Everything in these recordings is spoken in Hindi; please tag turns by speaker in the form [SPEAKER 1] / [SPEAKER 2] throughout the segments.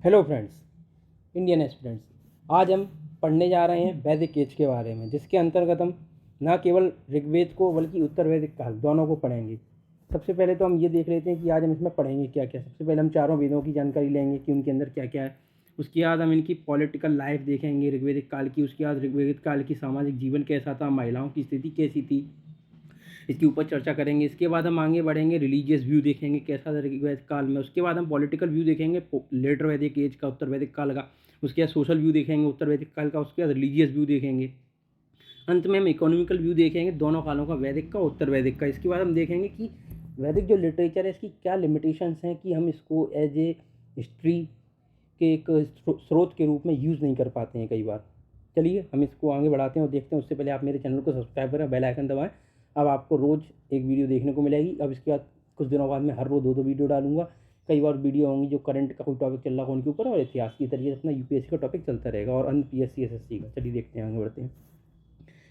[SPEAKER 1] Hello friends, Indian aspirants. आज हम पढ़ने जा रहे हैं वैदिक एज के बारे में, जिसके अंतर्गत हम न केवल ऋग्वेद को बल्कि उत्तर वैदिक काल दोनों को पढ़ेंगे। सबसे पहले तो हम ये देख लेते हैं कि आज हम इसमें पढ़ेंगे क्या क्या। सबसे पहले हम चारों वेदों की जानकारी लेंगे कि उनके अंदर क्या क्या है। उसके बाद हम इनकी पॉलिटिकल लाइफ देखेंगे ऋग्वेदिक काल की। उसके बाद ऋग्वेदिक काल की सामाजिक जीवन कैसा था, महिलाओं की स्थिति कैसी थी, इसके ऊपर चर्चा करेंगे। इसके बाद हम आगे बढ़ेंगे, रिलीजियस व्यू देखेंगे कैसा था ऋग्वेद काल में। उसके बाद हम पॉलिटिकल व्यू देखेंगे लेटर वैदिक एज का, उत्तर वैदिक काल का। उसके बाद सोशल व्यू देखेंगे उत्तर वैदिक काल का। उसके बाद रिलीजियस व्यू देखेंगे। अंत में हम इकोनॉमिकल व्यू देखेंगे दोनों कालों का, वैदिक का उत्तर वैदिक का। इसके बाद हम देखेंगे कि वैदिक जो लिटरेचर है इसकी क्या लिमिटेशंस हैं कि हम इसको एज ए हिस्ट्री के एक स्रोत के रूप में यूज़ नहीं कर पाते हैं कई बार। चलिए हम इसको आगे बढ़ाते हैं और देखते हैं। उससे पहले आप मेरे चैनल को सब्सक्राइब करें, बेल आइकन दबाएं। अब आपको रोज़ एक वीडियो देखने को मिलेगी। अब इसके बाद कुछ दिनों बाद मैं हर रोज़ दो वीडियो डालूंगा। कई बार वीडियो होंगी जो करंट का कोई टॉपिक चल रहा हो उनके ऊपर, और इतिहास की तरीके से अपना यूपीएससी का टॉपिक चलता रहेगा, और अन्य पीएससी एसएससी का। चलिए देखते हैं, आगे बढ़ते हैं।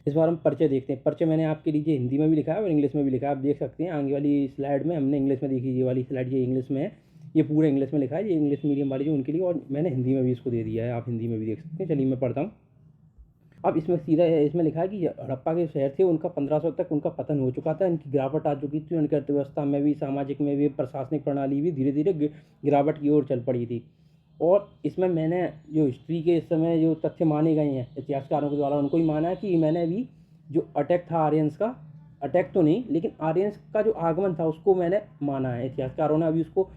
[SPEAKER 1] इस बार हम परिचय देखते हैं। परिचय मैंने आपके लिए हिंदी में भी लिखा है और इंग्लिश में भी लिखा है। आप देख सकते हैं आगे वाली स्लाइड में हमने इंग्लिश में देखी, ये वाली स्लाइड ये इंग्लिश में है, ये पूरा इंग्लिश में लिखा है। ये इंग्लिश मीडियम वाली जो उनके लिए, और मैंने हिंदी में भी इसको दे दिया है, आप हिंदी में भी देख सकते हैं। चलिए मैं पढ़ता हूँ। अब इसमें सीधा इसमें लिखा है कि हड़प्पा के शहर थे उनका 1500 तक उनका पतन हो चुका था। इनकी गिरावट आ चुकी थी, उनकी अर्थव्यवस्था में भी, सामाजिक में भी, प्रशासनिक प्रणाली भी धीरे धीरे गिरावट की ओर चल पड़ी थी। और इसमें मैंने जो हिस्ट्री के इस समय जो तथ्य माने गए हैं इतिहासकारों के द्वारा, उनको ही माना है कि मैंने भी जो अटैक था आर्यंस का, अटैक तो नहीं लेकिन आर्यंस का जो आगमन था उसको मैंने माना है। इतिहासकारों ने अभी उसको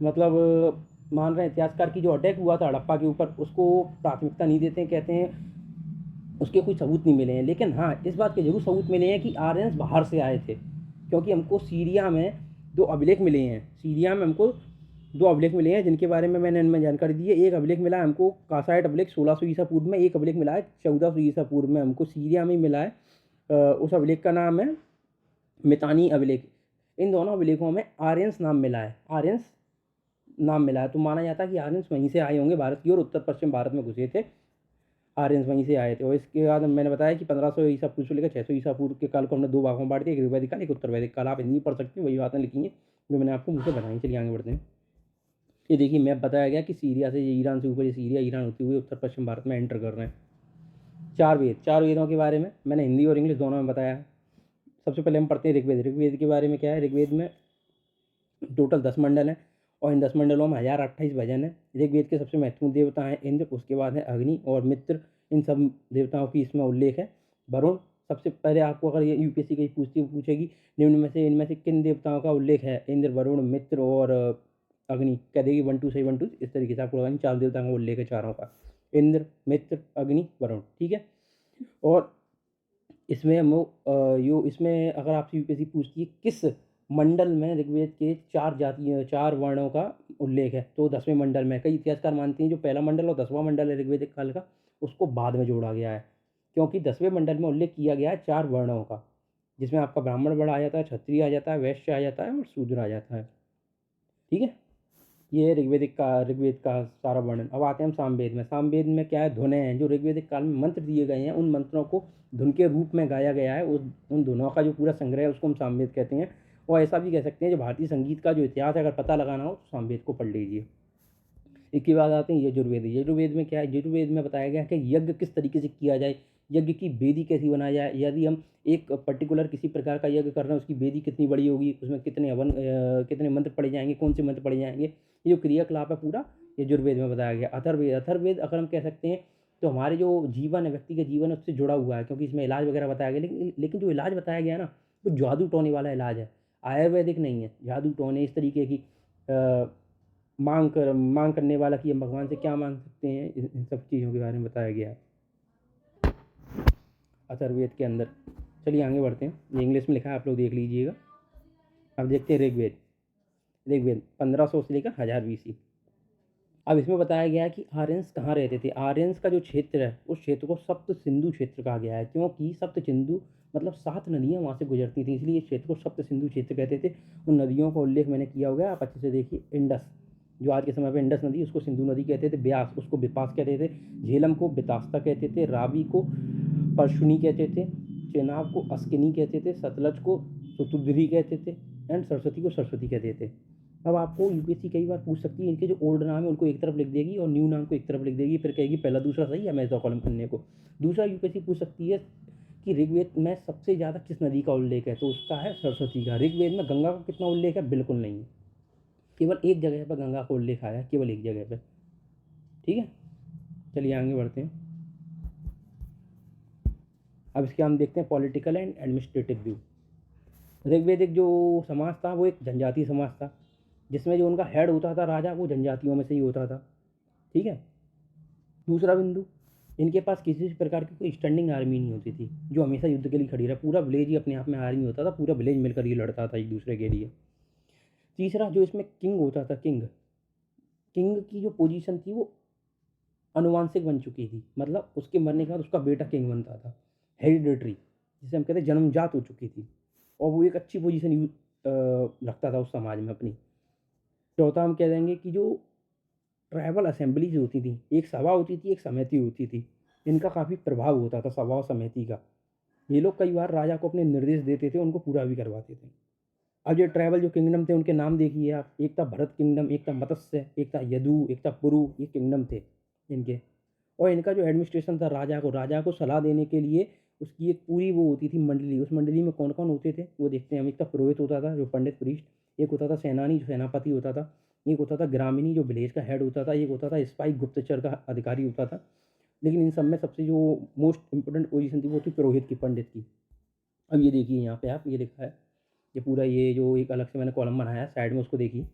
[SPEAKER 1] मतलब मान रहे हैं, इतिहासकार की जो अटैक हुआ था हड़प्पा के ऊपर उसको प्राथमिकता नहीं देते हैं, कहते हैं उसके कोई सबूत नहीं मिले हैं। लेकिन हाँ, इस बात के जरूर सबूत मिले हैं कि आर्यंस बाहर से आए थे, क्योंकि हमको सीरिया में दो अभिलेख मिले हैं। सीरिया में हमको दो अभिलेख मिले हैं जिनके बारे में मैंने इनमें जानकारी दी है। एक अभिलेख मिला है हमको कासाइट अभिलेख 1600 ईसा पूर्व में, एक अभिलेख मिला है 1400 ईसा पूर्व में, हमको सीरिया में मिला है। उस अभिलेख का नाम है मितानी अभिलेख। इन दोनों अभिलेखों में आर्यंस नाम मिला है, आर्यंस नाम मिला है। तो माना जाता है कि आर्यंस वहीं से आए होंगे भारत की, और उत्तर पश्चिम भारत में घुसे थे, आर्यंस वहीं से आए थे। और इसके बाद मैंने बताया कि 1500 ईसा पूर्व से लेकर 600 ईसा पूर्व के काल को हमने दो भागों में बांट दिया, एक ऋग्वैदिक काल, एक उत्तर वैदिक काल। आप हिंदी पढ़ सकते हैं, वही बातें लिखी हैं जो मैंने आपको मुझसे बताई। चलिए आगे बढ़ते हैं। ये देखिए मैप बताया गया कि सीरिया से, ये ईरान से ऊपर, ये सीरिया ईरान होते हुए उत्तर पश्चिम भारत में एंटर कर रहे हैं। चार वेदों के बारे में मैंने हिंदी और इंग्लिश दोनों में बताया है। सबसे पहले हम पढ़ते हैं ऋग्वेद। ऋग्वेद के बारे में क्या है, ऋग्वेद में टोटल 10 मंडल हैं, और इन 10 मंडलों में 1028 भजन है। ऋग्वेद के सबसे महत्वपूर्ण देवता हैं इंद्र, उसके बाद है अग्नि और मित्र। इन सब देवताओं की इसमें उल्लेख है। वरुण, सबसे पहले आपको अगर ये यूपीएससी कहीं पूछेगी निम्न में से इनमें से किन देवताओं का उल्लेख है, इंद्र, वरुण, मित्र और अग्नि, कह देगी 1 2 सही 1 2, इस तरीके से आपको लगानी। 4 देवताओं का उल्लेख है, चारों का, इंद्र, मित्र, अग्नि, वरुण, ठीक है। और इसमें हम इसमें अगर आपसे यूपीएससी पूछती है किस मंडल में ऋग्वेद के 4 जातियों 4 वर्णों का उल्लेख है, तो 10वें मंडल में। कई इतिहासकार मानते हैं जो पहला मंडल और 10वां मंडल है ऋग्वेदिक काल का, उसको बाद में जोड़ा गया है, क्योंकि 10वें मंडल में उल्लेख किया गया है 4 वर्णों का, जिसमें आपका ब्राह्मण वर्ण आ जाता है, क्षत्रिय आ जाता है, वैश्य आ जाता है और शूद्र आ जाता है, ठीक है। ये है ऋग्वेद का सारा वर्णन। अब आते हैं हम सामवेद में। सामवेद में क्या है, धुनें हैं, जो ऋग्वेदिक काल में मंत्र दिए गए हैं, उन मंत्रों को धुन के रूप में गाया गया है। उन धुनों का जो पूरा संग्रह है उसको हम सामवेद कहते हैं। और ऐसा भी कह सकते हैं जो भारतीय संगीत का जो इतिहास है, अगर पता लगाना हो तो सामवेद को पढ़ लीजिए। इसके बाद आते हैं यजुर्वेद। यजुर्वेद में क्या है, यजुर्वेद में बताया गया है कि यज्ञ किस तरीके से किया जाए, यज्ञ की वेदी कैसी बनाई जाए। यदि हम एक पर्टिकुलर किसी प्रकार का यज्ञ कर रहे हैं, उसकी वेदी कितनी बड़ी होगी, उसमें कितने हवन कितने मंत्र पढ़े जाएंगे, कौन से मंत्र पढ़े जाएंगे, ये जो क्रियाकलाप है पूरा यजुर्वेद में बताया गया। अथर्ववेद अगर हम कह सकते हैं तो हमारे जो जीवन है, व्यक्ति का जीवन है, उससे जुड़ा हुआ है, क्योंकि इसमें इलाज वगैरह बताया गया। लेकिन जो इलाज बताया गया ना, वो जादू टोने वाला इलाज है, आयुर्वेदिक नहीं है। जादू टोने इस तरीके की मांग करने वाला कि हम भगवान से क्या मांग सकते हैं, इन सब चीज़ों के बारे में बताया गया है अथर्ववेद के अंदर। चलिए आगे बढ़ते हैं। ये इंग्लिश में लिखा है, आप लोग देख लीजिएगा। अब देखते हैं ऋग्वेद। ऋग्वेद 1500 से लेकर 1000 BC। अब इसमें बताया गया है कि आर्यंस कहाँ रहते थे। आर्यंस का जो क्षेत्र है उस क्षेत्र को सप्त सिंधु क्षेत्र कहा गया है, क्योंकि सप्त सिंधु मतलब 7 नदियाँ वहाँ से गुजरती थी, इसलिए इस क्षेत्र को सप्त सिंधु क्षेत्र कहते थे। उन नदियों का उल्लेख मैंने किया हुआ है, आप अच्छे से देखिए। इंडस, जो आज के समय पे इंडस नदी, उसको सिंधु नदी कहते थे। ब्यास, उसको विपास कहते थे। झेलम को बितास्ता कहते थे। रावी को परशुनी कहते थे। चेनाब को अस्किनी कहते थे। सतलज को सुतुद्री कहते थे। एंड सरस्वती को सरस्वती कहते थे। अब आपको यूपीएससी कई बार पूछ सकती है, इनके जो ओल्ड नाम है उनको एक तरफ लिख देगी और न्यू नाम को एक तरफ लिख देगी, फिर कहेगी पहला दूसरा सही है, मैं इसका कॉलम करने को। दूसरा यूपीएससी पूछ सकती है कि ऋग्वेद में सबसे ज़्यादा किस नदी का उल्लेख है, तो उसका है सरस्वती का। ऋग्वेद में गंगा का कितना उल्लेख है, बिल्कुल नहीं है, केवल एक जगह पर गंगा का उल्लेख आया है, केवल एक जगह पर। ठीक है, चलिए आगे बढ़ते हैं। अब इसके हम देखते हैं पॉलिटिकल एंड एडमिनिस्ट्रेटिव व्यू। ऋग्वेदिक जो समाज था वो एक जनजातीय समाज था, जिसमें जो उनका हेड होता था राजा, वो जनजातियों में से ही होता था। ठीक है। दूसरा बिंदु, इनके पास किसी भी प्रकार की कोई स्टैंडिंग आर्मी नहीं होती थी जो हमेशा युद्ध के लिए खड़ी रहे। पूरा विलेज ही अपने आप में आर्मी होता था, पूरा विलेज मिलकर ही लड़ता था एक दूसरे के लिए। तीसरा, जो इसमें किंग होता था, किंग किंग की जो पोजीशन थी वो अनुवांशिक बन चुकी थी, मतलब उसके मरने के बाद उसका बेटा किंग बनता था, हेरिडेटरी, जिसे हम कहते हैं जन्मजात हो चुकी थी, और वो एक अच्छी पोजीशन रखता था उस समाज में अपनी। चौथा, हम कह देंगे कि जो ट्राइबल असेंबलीज होती थी, एक सभा होती थी, एक समिति होती थी, इनका काफ़ी प्रभाव होता था सभा और समिति का। ये लोग कई बार राजा को अपने निर्देश देते थे, उनको पूरा भी करवाते थे। अब ये ट्राइबल जो किंगडम थे उनके नाम देखिए आप, एक था भरत किंगडम, एक था मत्स्य, एक था यदु, एक था पुरु, ये किंगडम थे इनके। और इनका जो एडमिनिस्ट्रेशन था, राजा को सलाह देने के लिए उसकी एक पूरी वो होती थी मंडली। उस मंडली में कौन कौन होते थे वो देखते हैं हम। एक था पुरोहित होता था, जो पंडित प्रीस्ट, एक होता था सेनानी, जो सेनापति होता था, एक होता था ग्रामीणी, जो विलेज का हेड होता था, एक होता था स्पाई, गुप्तचर का अधिकारी होता था। लेकिन इन सब में सबसे जो मोस्ट इंपॉर्टेंट पोजीशन थी वो थी पुरोहित की, पंडित की। अब ये देखिए यहाँ पे आप, ये लिखा है, ये पूरा ये जो एक अलग से मैंने कॉलम बनाया है साइड में, उसको देखिए।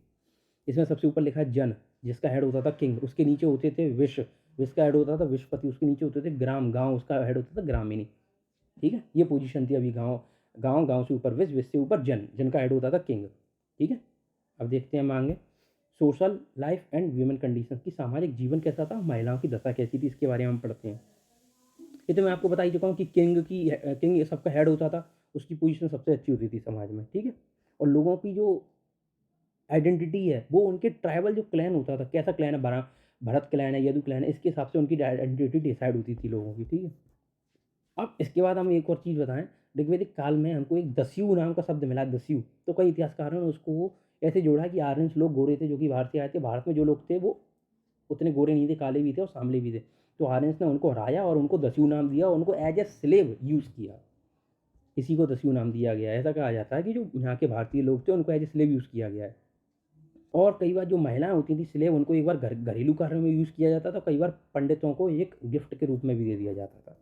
[SPEAKER 1] इसमें सबसे ऊपर लिखा है जन, जिसका हेड होता था किंग, उसके नीचे होते थे विश्व, विश्व का हेड होता था विश्वपति, उसके नीचे होते थे ग्राम, गांव, उसका हेड होता था ग्रामीणी। ठीक है, ये पोजीशन थी अभी। गांव गांव गांव से ऊपर विश्व, विश्व से ऊपर जन, जन का हेड होता था किंग। ठीक है। अब देखते हैं मांगे social life and human condition की, सामाजिक जीवन कैसा था, महिलाओं की दशा कैसी थी, इसके बारे में हम पढ़ते हैं। ये तो मैं आपको बता ही चुका हूँ कि किंग सबका हेड होता था, उसकी पोजीशन सबसे अच्छी होती थी समाज में। ठीक है। और लोगों की जो आइडेंटिटी है वो उनके ट्राइबल जो क्लैन होता था, कैसा क्लैन है, भरत क्लैन है, यदु क्लैन है, इसके हिसाब से उनकी आइडेंटिटी डिसाइड होती थी लोगों की। ठीक है। अब इसके बाद हम एक और चीज़ बताएं, ऋग्वेदिक काल में हमको एक दस्यु नाम का शब्द मिला, दस्यु। तो कई इतिहासकारों ने उसको ऐसे जोड़ा कि आर्यंस लोग गोरे थे जो कि बाहर से आए थे, भारत में जो लोग थे वो उतने गोरे नहीं थे, काले भी थे और सांवले भी थे। तो आर्यंस ने उनको हराया और उनको दस्यु नाम दिया और उनको एज ए स्लेव यूज़ किया, इसी को दस्यु नाम दिया गया है। ऐसा कहा जाता है कि जो यहाँ के भारतीय लोग थे उनको एज ए स्लेव यूज़ किया गया है। और कई बार जो महिलाएं होती थी स्लेव, उनको एक बार घरेलू कार्यों में यूज़ किया जाता था, कई बार पंडितों को एक गिफ्ट के रूप में भी दे दिया जाता था।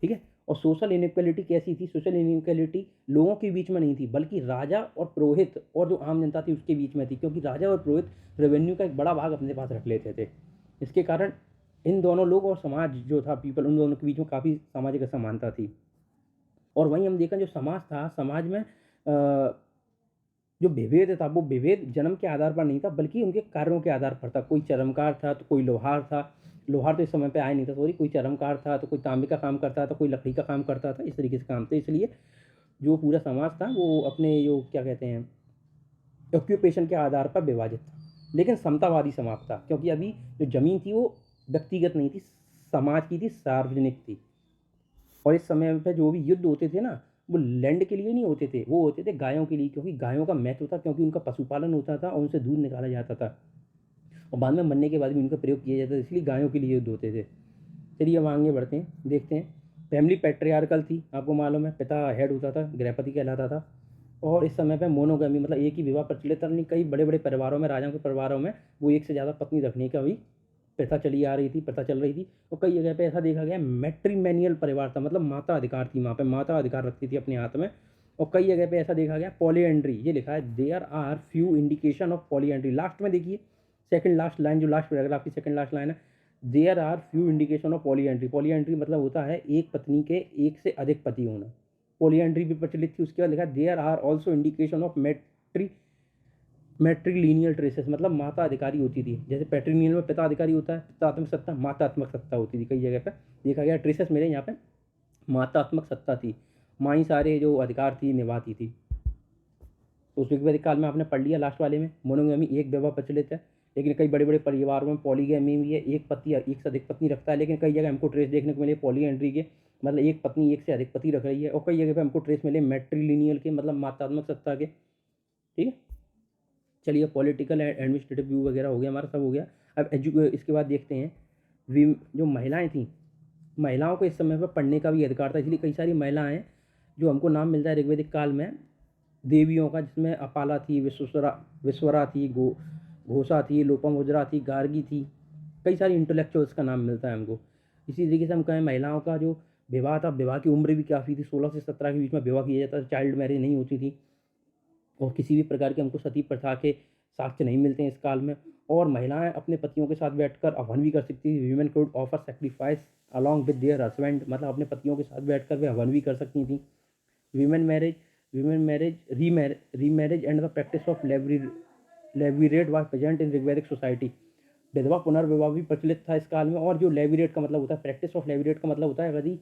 [SPEAKER 1] ठीक है। और सोशल इनइक्वालिटी कैसी थी, सोशल इनइक्वालिटी लोगों के बीच में नहीं थी, बल्कि राजा और पुरोहित और जो आम जनता थी उसके बीच में थी, क्योंकि राजा और पुरोहित रेवेन्यू का एक बड़ा भाग अपने पास रख लेते थे। इसके कारण इन दोनों लोग और समाज जो था, पीपल, उन दोनों के बीच में काफ़ी सामाजिक असमानता थी। और वहीं हम देखें जो समाज था, समाज में जो विभेद था वो विभेद जन्म के आधार पर नहीं था, बल्कि उनके कार्यों के आधार पर था। कोई चर्मकार था तो कोई लोहार था, लोहार तो इस समय पे आया नहीं था, सॉरी, कोई चर्मकार था तो कोई तांबे का काम करता था, कोई लकड़ी का काम करता था, इस तरीके से काम था। इसलिए जो पूरा समाज था वो अपने जो क्या कहते हैं ऑक्यूपेशन के आधार पर विभाजित था, लेकिन समतावादी समाज था, क्योंकि अभी जो ज़मीन थी वो व्यक्तिगत नहीं थी, समाज की थी, सार्वजनिक थी। और इस समय पे जो भी युद्ध होते थे ना, वो लैंड के लिए नहीं होते थे, वो होते थे गायों के लिए, क्योंकि गायों का महत्व था, क्योंकि उनका पशुपालन होता था और उनसे दूध निकाला जाता था और बाद में मरने के बाद भी उनका प्रयोग किया जाता था, इसलिए गायों के लिए युद्ध होते थे। चलिए अब आगे बढ़ते हैं, देखते हैं। फैमिली पैट्रियार्कल थी, आपको मालूम है, पिता हेड होता था, गृहपति कहलाता था। और इस समय पे मोनोगमी, मतलब एक ही विवाह प्रचलित था नहीं। कई बड़े बड़े परिवारों में, राजाओं के परिवारों में वो एक से ज़्यादा पत्नी रखने का भी प्रथा चली आ रही थी, प्रथा चल रही थी। और कई जगह पे ऐसा देखा गया मैट्रिमेनियल परिवार था, मतलब माता अधिकार थी, वहाँ पे माता अधिकार रखती थी अपने हाथ में। और कई जगह पे ऐसा देखा गया पॉलीएंड्री, ये लिखा है there are few indication of polyandry. Last में देखिए, सेकंड लास्ट लाइन, जो लास्ट पैराग्राफ की सेकंड लास्ट लाइन है, there are few indication of polyandry. Polyandry मतलब होता है एक पत्नी के एक से अधिक पति होना, पॉलीएंड्री भी प्रचलित थी। उसके बाद लिखा there are also indication of matrilineal traces, मतलब माता अधिकारी होती थी। जैसे पैट्रिलिनियल में पिता अधिकारी होता है, पितात्मक सत्ता, मातात्मक सत्ता होती थी। कई जगह पर देखा गया ट्रेसेस मेरे यहाँ पे मातात्मक सत्ता थी, माँ ही सारे जो अधिकार थी निभाती थी। तो उस वैदिक काल में आपने पढ़ लिया लास्ट वाले में, मोनोगमी एक विवाह प्रचलित है, लेकिन कई बड़े बड़े परिवारों में पॉलीगैमी भी है, एक पति एक से अधिक पत्नी रखता है। लेकिन कई जगह हमको ट्रेस देखने को मिले पॉलीएंड्री के, मतलब एक पत्नी एक से अधिक पति रख रही है। और कई जगह पे हमको ट्रेस मिले मैट्रिलिनियल के, मतलब मातात्मक सत्ता के। ठीक है। चलिए पॉलिटिकल एंड एडमिनिस्ट्रेटिव व्यू वगैरह हो गया हमारा, सब हो गया। अब इसके बाद देखते हैं जो महिलाएं थीं, महिलाओं को इस समय पर पढ़ने का भी अधिकार था, इसलिए कई सारी महिलाएं जो हमको नाम मिलता है ऋग्वैदिक काल में देवियों का, जिसमें अपाला थी, विश्वरा थी, घोषा थी, लोपामुद्रा थी, गार्गी थी, कई सारी इंटेलेक्चुअल्स का नाम मिलता है हमको। इसी तरीके से हम कहें महिलाओं का जो विवाह था, विवाह की उम्र भी काफ़ी थी, 16 से 17 के बीच में विवाह किया जाता था, चाइल्ड मैरिज नहीं होती थी, और किसी भी प्रकार के हमको सती प्रथा के साक्ष्य नहीं मिलते हैं इस काल में। और महिलाएं अपने पतियों के साथ बैठकर हवन भी कर सकती थी। Women could offer sacrifice along with their husband, मतलब अपने पतियों के साथ बैठकर वे हवन भी कर सकती थी। Women marriage remarriage and the practice of levirate was present in Rigvedic society. विधवा पुनर्विवाह भी प्रचलित था इस काल में। और जो लेवीरेट का मतलब होता है, प्रैक्टिस ऑफ लेवीरेट का मतलब होता है यदि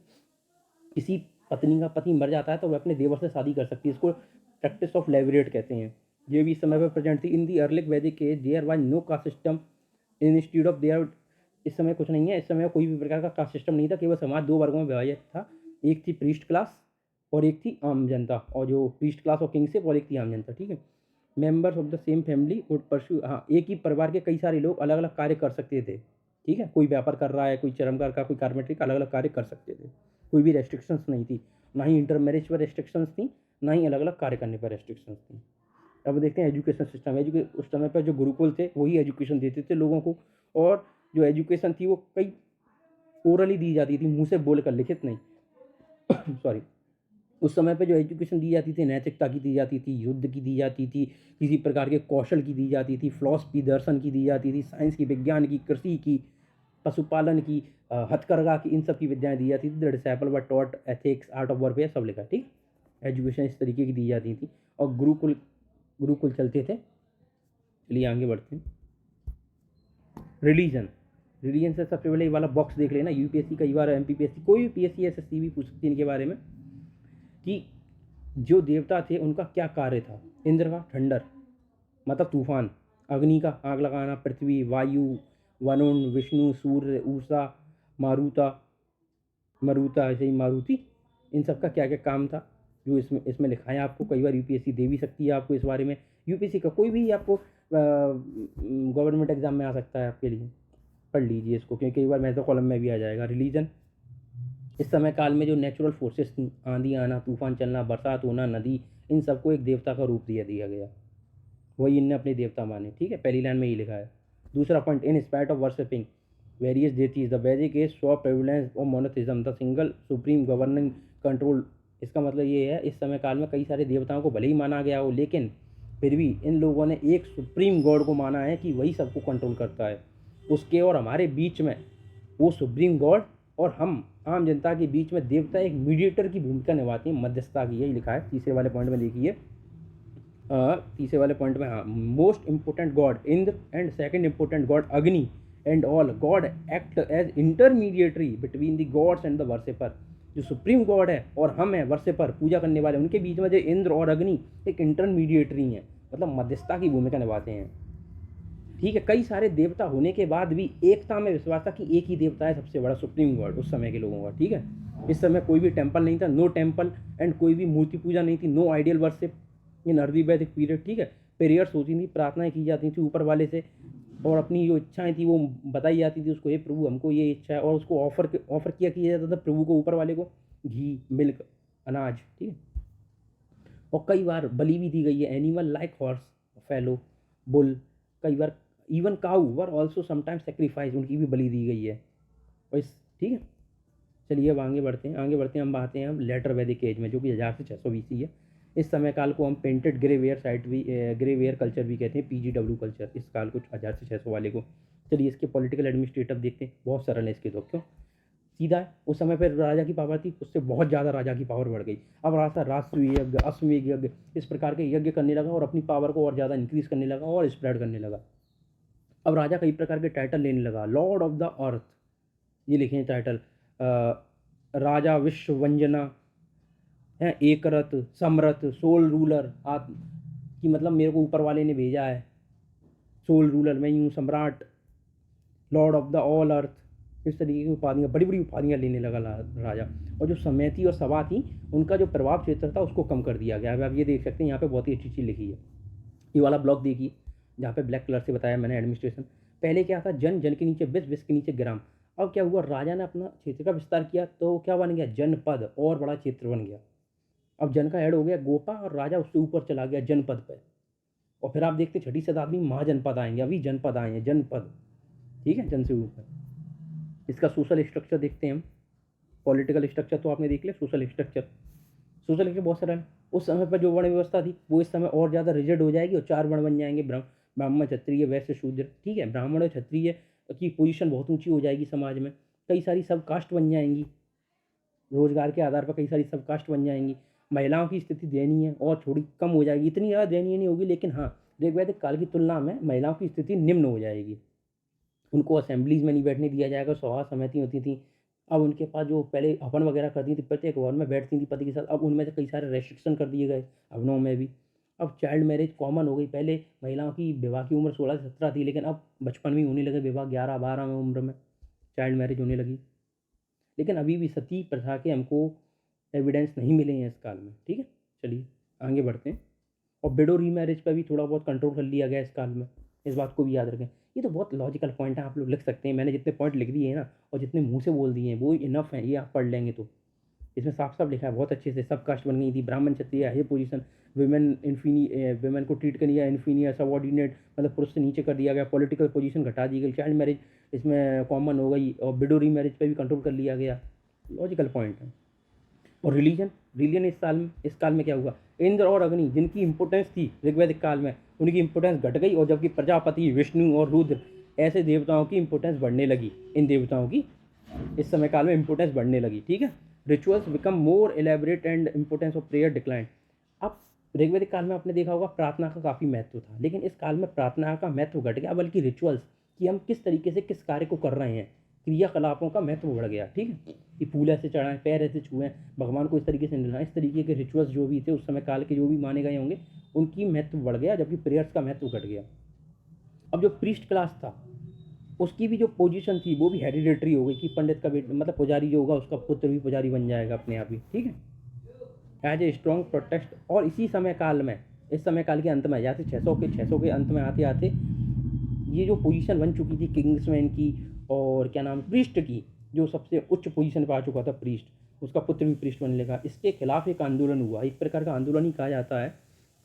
[SPEAKER 1] किसी पत्नी का पति मर जाता है तो वह अपने देवर से शादी कर सकती है, इसको प्रैक्टिस ऑफ लेवीरेट कहते हैं। ये भी इस समय पर प्रेजेंट थी। In the early Vedic age there was no caste system institute of there. इस समय कुछ नहीं है, इस समय कोई भी प्रकार का कास्ट सिस्टम नहीं था, केवल समाज दो वर्गों में विभाजित था, एक थी प्रीस्ट क्लास और एक थी आम जनता, और जो प्रीस्ट क्लास और किंगशिप और एक थी आम जनता, ठीक है। Members of the same family would pursue, हाँ, एक ही परिवार के कई सारे लोग अलग अलग कार्य कर सकते थे, ठीक है। कोई व्यापार कर रहा है, कोई चरमकार का, कोई कार्पेंट्री का, अलग अलग कार्य कर सकते थे, कोई भी रेस्ट्रिक्शंस नहीं थी, ना ही इंटरमैरिज पर रेस्ट्रिक्शंस थी, ना ही अलग अलग कार्य करने पर रेस्ट्रिक्शंस थी। अब देखते हैं एजुकेशन सिस्टम। उस समय पर जो गुरुकुल थे वही एजुकेशन देते थे लोगों को, और जो एजुकेशन थी वो कई ओरली दी जाती थी, मुंह से बोलकर, लिखित नहीं सॉरी। उस समय पे जो एजुकेशन दी जाती थी, नैतिकता की दी जाती थी, युद्ध की दी जाती थी, किसी प्रकार के कौशल की दी जाती थी, फिलॉसफी दर्शन की दी जाती थी, साइंस की, विज्ञान की, कृषि की, पशुपालन की, हथकरघा की, इन सब की विद्याएं दी जाती थी। The disciple were taught ethics, art of warfare, सब लिखा, ठीक। एजुकेशन इस तरीके की दी जाती थी और गुरुकुल चलते थे। चलिए आगे बढ़ते हैं। रिलीजन से सबसे पहले ये वाला बॉक्स देख लेना। यूपीएससी कई बार, एमपीपीएससी, कोई भी पीएससी एसएससी भी पूछ सकती है इनके बारे में कि जो देवता थे उनका क्या कार्य था। इंद्र का ठंडर मतलब तूफान, अग्नि का आग लगाना, पृथ्वी, वायु, वरुण, विष्णु, सूर्य, ऊषा, मरुता ऐसे ही मारुति, इन सब का क्या क्या काम था जो इसमें लिखा है। आपको कई बार यूपीएससी दे भी सकती है आपको इस बारे में। यूपीएससी का कोई भी आपको गवर्नमेंट एग्जाम में आ सकता है आपके लिए, पढ़ लीजिए इसको, क्योंकि कई बार मैं तो कॉलम में भी आ जाएगा। रिलीजन, इस समय काल में जो नेचुरल फोर्सेस थी, आंधी आना, तूफान चलना, बरसात होना, नदी, इन सबको एक देवता का रूप दिया गया, वही इनने अपने देवता माने, ठीक है। पहली लाइन में ही लिखा है। दूसरा point, in spite of worshipping various deities the Vedic age saw prevalence of monotheism the single supreme governing control. इसका मतलब ये है, इस समय काल में कई सारे देवताओं को भले ही माना गया हो, लेकिन फिर भी इन लोगों ने एक सुप्रीम गॉड को माना है कि वही सबको कंट्रोल करता है। उसके और हमारे बीच में वो सुप्रीम गॉड और हम आम जनता के बीच में देवता एक मीडिएटर की भूमिका निभाते हैं, मध्यस्थता की, यही लिखा है तीसरे वाले पॉइंट में। देखिए तीसरे वाले पॉइंट में, हाँ, most important god Indra and second important god Agni and all god act as intermediatory between the gods and the worshipper. जो सुप्रीम गॉड है और हम हैं वर्शिपर, पूजा करने वाले, उनके बीच में जो इंद्र और अग्नि एक इंटरमीडिएटरी हैं, मतलब मध्यस्थता की भूमिका निभाते हैं, ठीक है। कई सारे देवता होने के बाद भी एकता में विश्वास था कि एक ही देवता है सबसे बड़ा सुप्रीम गॉड उस समय के लोगों का, ठीक है। इस समय कोई भी टेम्पल नहीं था, नो टेम्पल एंड कोई भी मूर्ति पूजा नहीं थी, no ideal worship in early Vedic period, ठीक है। प्रेयर्स होती थी, प्रार्थनाएं की जाती थी ऊपर वाले से, और अपनी जो इच्छाएं थी वो बताई जाती थी उसको, हे प्रभु हमको ये इच्छा है, और उसको ऑफर किया जाता था प्रभु को, ऊपर वाले को, घी, मिल्क, अनाज, ठीक है। और कई बार बलि भी दी गई है, animal like horse, fellow, bull, कई बार even cow were also sometimes sacrifice, उनकी भी बलि दी गई है। और इस, ठीक है। चलिए अब आगे बढ़ते हैं हम आते हैं लेटर वैदिक एज में, जो कि 1000 से 600 BC है। इस समय काल को हम पेंटेड ग्रेवेयर साइट भी, ग्रेवेयर कल्चर भी कहते हैं, PGW कल्चर, इस काल को 1000 से 600 वाले को। चलिए इसके पॉलिटिकल एडमिनिस्ट्रेटिव देखते हैं, बहुत सरल है इसके तो, क्यों सीधा है। उस समय पर राजा की पावर थी, उससे बहुत ज़्यादा राजा की पावर बढ़ गई। अब राजा राष्ट्रीय यज्ञ, अश्वमेध यज्ञ, इस प्रकार के यज्ञ करने लगा और अपनी पावर को और ज़्यादा इंक्रीज करने लगा और स्प्रेड करने लगा। अब राजा कई प्रकार के टाइटल लेने लगा, लॉर्ड ऑफ द अर्थ, ये लिखे टाइटल, राजा विश्ववंजना है, एकरथ, समरथ, सोल रूलर, आत्म कि मतलब मेरे को ऊपर वाले ने भेजा है, सोल रूलर मैं यूँ, सम्राट, लॉर्ड ऑफ द ऑल अर्थ, इस तरीके की उपाधियाँ, बड़ी बड़ी उपाधियाँ लेने लगा राजा। और जो समिति और सभा थी, उनका जो प्रभाव क्षेत्र था उसको कम कर दिया गया। अब आप ये देख सकते हैं यहाँ पे बहुत ही अच्छी चीज़ लिखी है, ये वाला ब्लॉक देखिए, जहाँ पे ब्लैक कलर से बताया मैंने एडमिनिस्ट्रेशन। पहले क्या था, जन, जन के नीचे विस, विस के नीचे ग्राम। अब क्या हुआ, राजा ने अपना क्षेत्र का विस्तार किया तो क्या बन गया, जनपद, और बड़ा क्षेत्र बन गया। अब जन का ऐड हो गया गोपा और राजा उससे ऊपर चला गया जनपद पे। और फिर आप देखते 6ठी शताब्दी में महाजनपद आएंगे, अभी जनपद आए हैं, जनपद, ठीक है, जन से ऊपर। इसका सोशल स्ट्रक्चर देखते हैं हम। पॉलिटिकल स्ट्रक्चर तो आपने देख लिया, सोशल स्ट्रक्चर, सोशल स्ट्रक्चर बहुत सारा है। उस समय पर जो वर्ण व्यवस्था थी वो इस समय और ज़्यादा रिजिड हो जाएगी और 4 वर्ण बन जाएंगे, ब्राह्मण, क्षत्रिय, वैश्य, शूद्र, ठीक है। ब्राह्मण और क्षत्रिय की पोजीशन बहुत ऊंची हो जाएगी समाज में। कई सारी सब कास्ट बन जाएंगी, रोजगार के आधार पर कई सारी सब कास्ट बन जाएंगी। महिलाओं की स्थिति दयनीय है और थोड़ी कम हो जाएगी, इतनी ज़्यादा दयनीय नहीं होगी, लेकिन हाँ, ऋग्वैदिक काल की तुलना में महिलाओं की स्थिति निम्न हो जाएगी। उनको असेंबलीज में नहीं बैठने दिया जाएगा, सभा समिति होती थी। अब उनके पास जो पहले हवन वगैरह करती थी, प्रत्येक हवन में बैठती थी पति के साथ, अब उनमें से कई सारे रेस्ट्रिक्शन कर दिए गए हवनों में भी। अब चाइल्ड मैरिज कॉमन हो गई। पहले महिलाओं की विवाह की उम्र 16 से 17 थी, लेकिन अब बचपन में ही होने लगे विवाह, 11-12 में उम्र में चाइल्ड मैरिज होने लगी। लेकिन अभी भी सती प्रथा के हमको एविडेंस नहीं मिले हैं इस काल में, ठीक है। चलिए आगे बढ़ते हैं। और विडो रीमैरिज पर भी थोड़ा बहुत कंट्रोल कर लिया गया इस काल में, इस बात को भी याद रखें। ये तो बहुत लॉजिकल पॉइंट है, आप लोग लिख सकते हैं। मैंने जितने पॉइंट लिख दिए हैं ना, और जितने मुंह से बोल दिए हैं, वो इनफ है, ये आप पढ़ लेंगे तो। इसमें साफ साफ लिखा है बहुत अच्छे से, सब कास्ट बन गई थी, ब्राह्मण, क्षत्रिय, हाई पोजीशन, वुमेन को ट्रीट कर लिया इन्फीनियर, सबऑर्डिनेट, मतलब पुरुष से नीचे कर दिया गया, पॉलिटिकल पोजीशन घटा दी गई, चाइल्ड मैरिज इसमें कॉमन हो गई, और विडो रीमैरिज पर भी कंट्रोल कर लिया गया। लॉजिकल पॉइंट है। और रिलीजन इस काल में क्या हुआ, इंद्र और अग्नि जिनकी इंपोर्टेंस थी ऋग्वैदिक काल में, उनकी इंपोर्टेंस घट गई, और जबकि प्रजापति, विष्णु और रुद्र ऐसे देवताओं की इंपोर्टेंस बढ़ने लगी। इन देवताओं की इस समय काल में इंपोर्टेंस बढ़ने लगी, ठीक है। Rituals become more elaborate and importance of prayer decline. अब ऋग्वैदिक काल में आपने देखा होगा प्रार्थना का काफ़ी महत्व था, लेकिन इस काल में प्रार्थना का महत्व घट गया, बल्कि रिचुअल्स कि हम किस तरीके से किस कार्य को कर रहे हैं, क्रियाकलापों का महत्व बढ़ गया, ठीक है। कि फूल ऐसे चढ़ाएं, पैर ऐसे छुएं, भगवान को इस तरीके से मिलना, इस तरीके के रिचुअल्स जो भी थे उस समय काल के, जो भी माने गए होंगे, उनकी महत्व बढ़ गया, जबकि प्रेयर्स का महत्व घट गया। अब जो प्रीस्ट क्लास था उसकी भी जो पोजीशन थी वो भी हेरिडेटरी हो गई, कि पंडित का बेटा, मतलब पुजारी जो होगा उसका पुत्र भी पुजारी बन जाएगा अपने आप ही, ठीक है। As a strong protest. और इसी समय काल में, इस समय काल के अंत में, जैसे 600 के अंत में आते आते ये जो पोजीशन बन चुकी थी किंग्समैन की, और क्या नाम, प्रीस्ट की, जो सबसे उच्च पोजीशन पर आ चुका था प्रीस्ट, उसका पुत्र भी प्रीस्ट बनने लगा। इसके खिलाफ एक आंदोलन हुआ, एक प्रकार का आंदोलन ही कहा जाता है,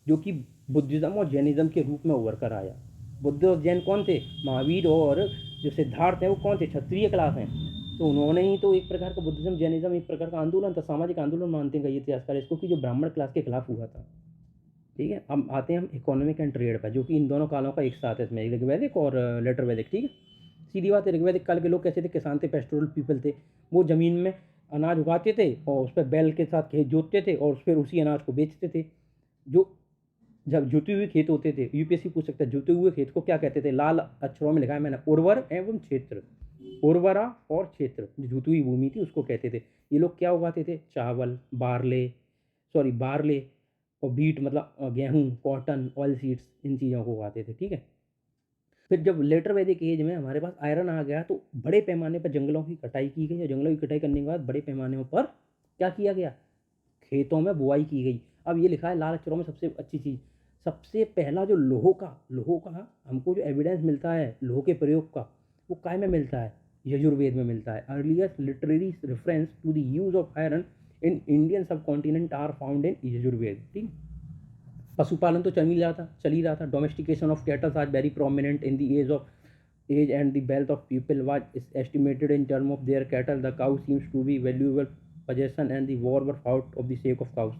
[SPEAKER 1] जो कि बुद्धिज़्म और जैनिज़्म के रूप में उभर कर आया। बुद्ध और जैन कौन थे, महावीर और जो सिद्धार्थ हैं वो कौन थे, क्षत्रिय क्लास हैं। तो उन्होंने ही तो एक प्रकार का बुद्धिज़्म जैनिज़्म एक प्रकार का आंदोलन था, सामाजिक आंदोलन मानते हैं कई इतिहासकार इसको, कि जो ब्राह्मण क्लास के खिलाफ हुआ था, ठीक है। अब आते हैं हम इकोनॉमिक एंड ट्रेड पर, जो कि इन दोनों कालों का एक साथ है इसमें, ऋग्वैदिक और लेटर वैदिक, ठीक है। सीधी बात है, ऋग्वैदिक काल के लोग कैसे थे, किसान थे, पेस्टोरल पीपल थे। वो ज़मीन में अनाज उगाते थे और उस पर बैल के साथ खेत जोतते थे और फिर उसी अनाज को बेचते थे। जो जब जुते हुए खेत होते थे, यूपीएससी पूछ सकता है, जुते हुए खेत को क्या कहते थे, लाल अक्षरों में लिखा है मैंने, उर्वर एवं क्षेत्र, उर्वरा और क्षेत्र, जो जुती हुई भूमि थी उसको कहते थे। ये लोग क्या उगाते थे, चावल, बारले और बीट, मतलब गेहूँ, कॉटन, ऑयल सीड्स, इन चीज़ों को उगाते थे, ठीक है। फिर जब लेटर वैदिक एज में हमारे पास आयरन आ गया तो बड़े पैमाने पर जंगलों की कटाई की गई, और जंगलों की कटाई करने के बाद बड़े पैमाने पर क्या किया गया, खेतों में बुआई की गई। अब ये लिखा है लाल अक्षरों में, सबसे अच्छी चीज़, सबसे पहला जो लोहो का हमको जो एविडेंस मिलता है लोह के प्रयोग का, वो काय में मिलता है, यजुर्वेद में मिलता है। Earliest literary reference to the use of iron in Indian subcontinent are found in Yajurveda, ठीक। पशुपालन तो चल ही रहा था। डोमेस्टिकेशन ऑफ कैटल्स आज very prominent in the age and the wealth of people was estimated in terms of their cattle. The cow seems to be valuable possession and the war were fought of the sake of cows.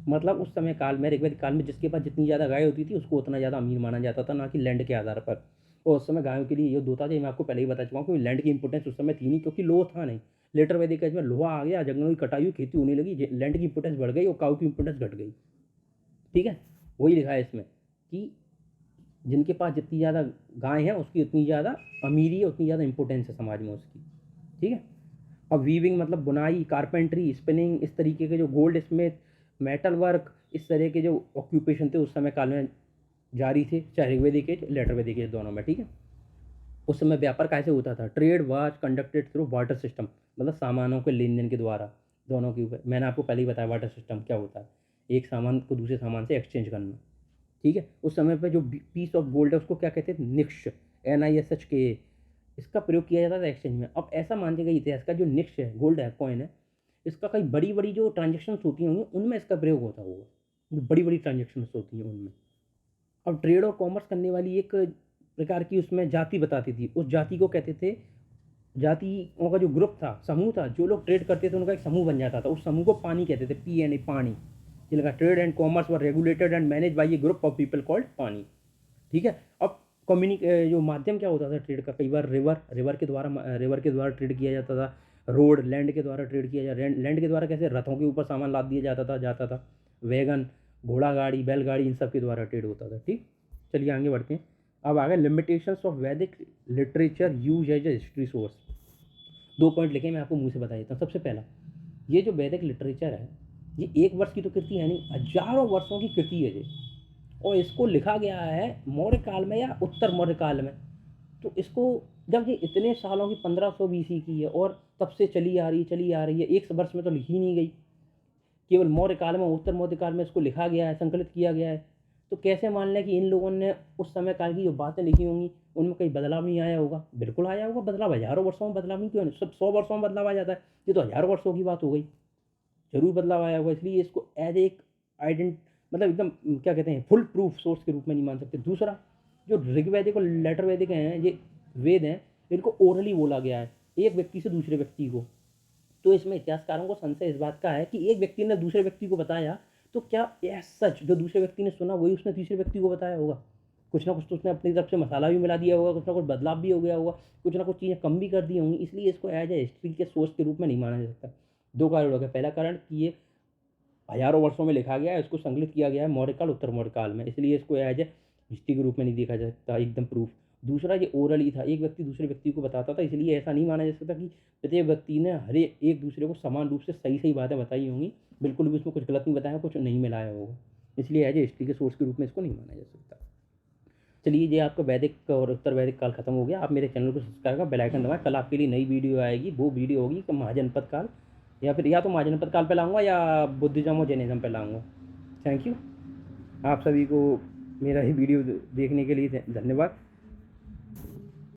[SPEAKER 1] मतलब उस समय काल में, ऋग्वेदिक काल में, जिसके पास जितनी ज़्यादा गाय होती थी उसको उतना ज़्यादा अमीर माना जाता था, ना कि लैंड के आधार पर। और उस समय गायों के लिए युद्ध होता था, मैं आपको पहले ही बता चुका हूँ, क्योंकि लैंड की इंपोर्टेंस उस समय थी नहीं, क्योंकि लोहा था नहीं। लेटर वैदिक एज में लोहा आ गया, जंगलों की कटाई हुई, खेती होने लगी, लैंड की इंपोर्टेंस बढ़ गई और काऊ की इंपोर्टेंस घट गई, ठीक है। वही लिखा है इसमें कि जिनके पास जितनी ज़्यादा गाय हैं उसकी उतनी ज़्यादा अमीरी है, उतनी ज़्यादा इंपॉर्टेंस है समाज में उसकी, ठीक है। अब वीविंग मतलब बुनाई, कारपेंट्री, स्पिनिंग, इस तरीके के जो गोल्ड स्मिथ, मेटल वर्क, इस तरह के जो ऑक्यूपेशन थे उस समय काल में जारी थे, चाहे ऋग्वेदिक एज लेटर वैदिक एज दोनों में, ठीक है। उस समय व्यापार कैसे होता था, trade was conducted through water system, मतलब सामानों के लेन देन के द्वारा, दोनों के ऊपर। मैंने आपको पहले ही बताया वाटर सिस्टम क्या होता है, एक सामान को दूसरे सामान से एक्सचेंज करना, ठीक है। उस समय पे जो पीस ऑफ गोल्ड है उसको क्या कहते थे, निक्ष, NISHK, इसका प्रयोग किया जाता था एक्सचेंज में। अब ऐसा मानते गए इतिहास का जो निक्ष है, गोल्ड है, कॉइन है, इसका कई बड़ी बड़ी जो ट्रांजेक्शन्स होती होंगी उनमें इसका प्रयोग होता होगा, जो बड़ी बड़ी ट्रांजेक्शन्स होती हैं उनमें। अब ट्रेड और कॉमर्स करने वाली एक प्रकार की उसमें जाति बताती थी, उस जाति को कहते थे, जातियों का जो ग्रुप था, समूह था, जो लोग ट्रेड करते थे उनका एक समूह बन जाता था, उस समूह को पानी कहते थे, PNA, पानी। जिनका trade and commerce were regulated and manage by A group of people called पानी। ठीक है। अब जो माध्यम क्या होता था ट्रेड का, कई बार रिवर के द्वारा ट्रेड किया जाता था, रोड, लैंड के द्वारा ट्रेड किया जाता, लैंड के द्वारा कैसे, रथों के ऊपर सामान लाद दिया जाता था, वैगन, घोड़ा गाड़ी, बैलगाड़ी, इन सब के द्वारा ट्रेड होता था। ठीक, चलिए आगे बढ़ते हैं। अब आ गए limitations of Vedic literature use as a history source. 2 point लिखे, मैं आपको मुंह से बता देता हूँ। सबसे पहला, ये जो वैदिक लिटरेचर है, ये 1 वर्ष की तो कृति है नहीं, हजारों वर्षों की कृति है ये, और इसको लिखा गया है मौर्य काल में या उत्तर मौर्य काल में। तो इसको जब ये इतने सालों की 1500 BC की है और तब से चली आ रही है, 1 वर्ष में तो लिखी नहीं गई, केवल मौर्य काल में, उत्तर मौर्य काल में इसको लिखा गया है, संकलित किया गया है। तो कैसे मान लें कि इन लोगों ने उस समय काल की जो बातें लिखी होंगी उनमें कहीं बदलाव नहीं आया होगा? बिल्कुल आया होगा बदलाव, हजारों वर्षों में बदलाव नहीं, क्यों नहीं, सब 100 वर्षों में बदलाव आ जाता है, ये तो हजारों वर्षों की बात हो गई, जरूर बदलाव आया होगा। इसलिए इसको एज एक मतलब एकदम क्या कहते हैं, फुल प्रूफ सोर्स के रूप में नहीं मान सकते। दूसरा, जो ऋग्वैदिक और लेटर वैदिक हैं, ये वेद हैं, इनको ओरली बोला गया है, एक व्यक्ति से दूसरे व्यक्ति को। तो इसमें इतिहासकारों को संशय इस बात का है कि एक व्यक्ति ने दूसरे व्यक्ति को बताया, तो क्या यह सच जो दूसरे व्यक्ति ने सुना वही उसने तीसरे व्यक्ति को बताया होगा? कुछ ना कुछ तो उसने अपनी तरफ से मसाला भी मिला दिया होगा, कुछ ना कुछ बदलाव भी हो गया होगा, कुछ ना कुछ चीज़ें कम भी कर दी होंगी, इसलिए इसको एज ए हिस्ट्री के सोर्स के रूप में नहीं माना जा सकता। 2 कारण हो गए। पहला कारण कि ये हजारों वर्षों में लिखा गया है, इसको संकलित किया गया है मौर्य काल, उत्तर मौर्य काल में, इसलिए इसको एज ए हिस्ट्री के रूप में नहीं देखा जा सकता एकदम प्रूफ। दूसरा, ये ओरली था, एक व्यक्ति दूसरे व्यक्ति को बताता था, इसलिए ऐसा नहीं माना जा सकता कि प्रत्येक व्यक्ति ने हर एक दूसरे को समान रूप से सही बातें बताई होंगी, बिल्कुल भी उसमें कुछ गलत नहीं बताया, कुछ नहीं मिलाया होगा, इसलिए एज ए हिस्ट्री के सोर्स के रूप में इसको नहीं माना जा सकता। चलिए, ये आपका वैदिक और उत्तर वैदिक काल खत्म हो गया। आप मेरे चैनल को सब्सक्राइब कर बेल आइकन दबाएं, कल आपके लिए नई वीडियो आएगी, वो वीडियो होगी कि महाजनपद काल, या तो महाजनपद काल पे लाऊंगा या बुद्धिज्म और जैनिज्म पे लाऊंगा। थैंक यू, आप सभी को मेरा ये वीडियो देखने के लिए धन्यवाद।